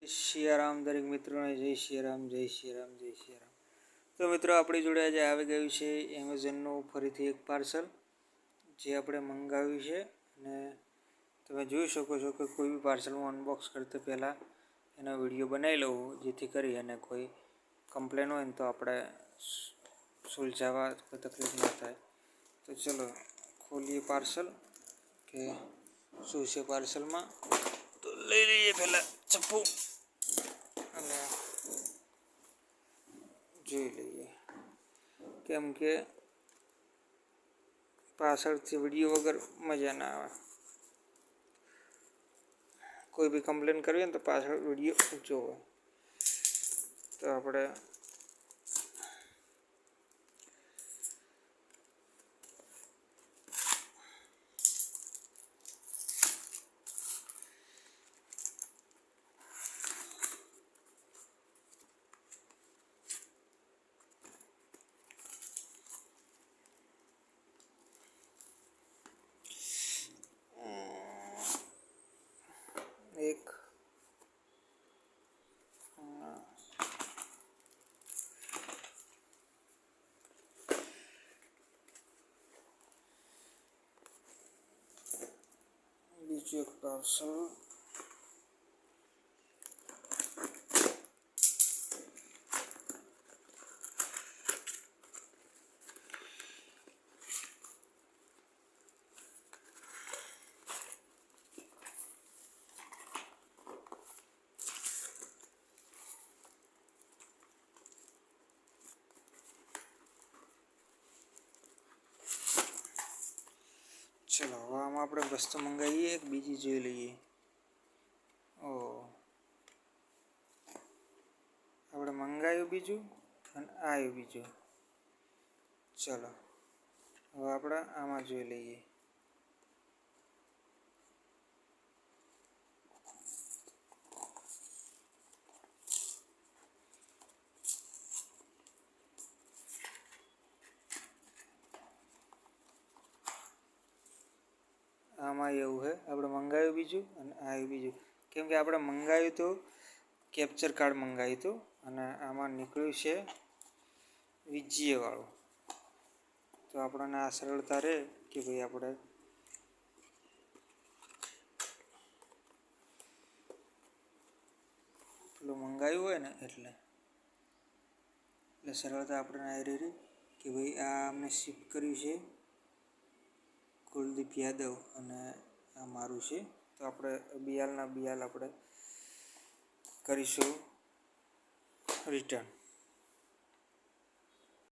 સિયારામ દરેક મિત્રોને જય સિયારામ જય સિયારામ જય સિયારામ. તો મિત્રો આપણી જોડે આજે આવી ગયું છે એમેઝોનનું ફરીથી એક પાર્સલ જે આપણે મંગાવ્યું છે. અને તમે જોઈ શકો છો કે કોઈ બી પાર્સલનું અનબોક્સ કરતાં પહેલાં એનો વિડીયો બનાવી લઉં, જેથી કરી અને કોઈ કમ્પ્લેન હોય ને તો આપણે સુલઝાવવા કોઈ તકલીફ ના થાય. તો ચલો ખોલીએ પાર્સલ કે શું છે પાર્સલમાં. તો લઈ લઈએ પહેલાં ચપ્પુ અને જોઈ લઈએ, કેમ કે પાછળથી વિડીયો વગર મજા ના આવે. કોઈ બી કમ્પ્લેન કરવી ને તો પાછળ વિડીયો જોવો. તો આપણે એક બીજું એક પાર્સલ. ચલો હવે આમાં આપણે વસ્તુ મંગાવીએ, એક બીજી જોઈ લઈએ. આપણે મંગાવ્યું બીજું અને આવ્યું બીજું. ચલો હવે આપણે આમાં જોઈ લઈએ. આમાં એવું છે, આપણે મંગાવ્યું બીજું અને આવ્યું બીજું. કેમ કે આપણે મંગાવ્યું તો કેપ્ચર કાર્ડ મંગાવ્યું હતું અને આમાં નીકળ્યું છે વીજીએવાળું. તો આપણને આ સરળતા રહે કે ભાઈ આપણે પેલું મંગાવ્યું હોય ને એટલે સરળતા આપણને આવી રહી કે ભાઈ આ અમને શિપ કર્યું છે કુલદીપ યાદવ અને આ મારું છે. તો આપણે બિયાલ આપણે કરીશું રિટર્ન.